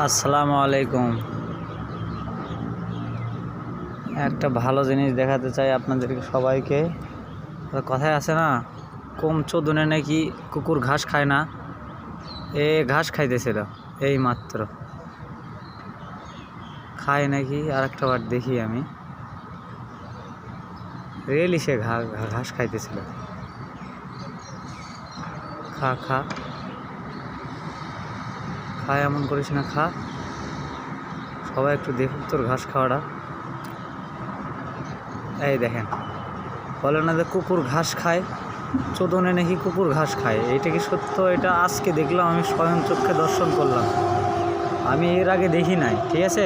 আসসালামু আলাইকুম। একটা ভালো জিনিস দেখাতে চাই আপনাদেরকে সবাইকে। কথায় আছে না, কম চোদনে নাকি কুকুর ঘাস খায় না। ঘাস খাইতেছিল এই মাত্র, খায় নাকি আর একটা বার দেখি আমি। রিয়েলি সে ঘাস খাইতেছিল। খা খা খা, এমন করিস না, খা। সবাই একটু দেখুক তোর ঘাস খাওয়াটা। এই দেখেন, বলে না যে কুকুর ঘাস খায়, চোদনে নাকি কুকুর ঘাস খায়। এইটা কি সত্য? এটা আজকে দেখলাম, আমি স্বয়ং চক্ষে দর্শন করলাম। আমি এর আগে দেখি নাই, ঠিক আছে।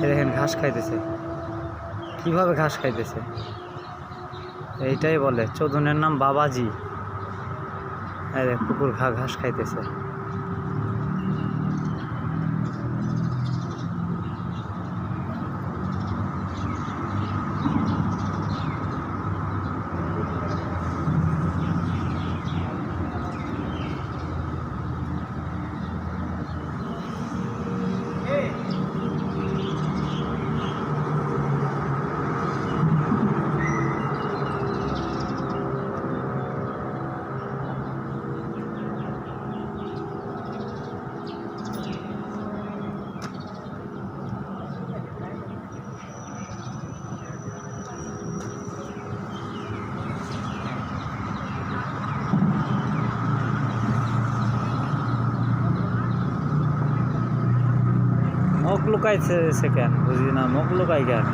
এই দেখেন ঘাস খাইতেছে, কিভাবে ঘাস খাইতেছে। এইটাই বলে চোদনের নাম বাবাজি। এই দেখ কুকুর ঘাস খাইতেছে। মুখ লুকাইছে কেন বুঝি না, মুখ লুকাই কেন?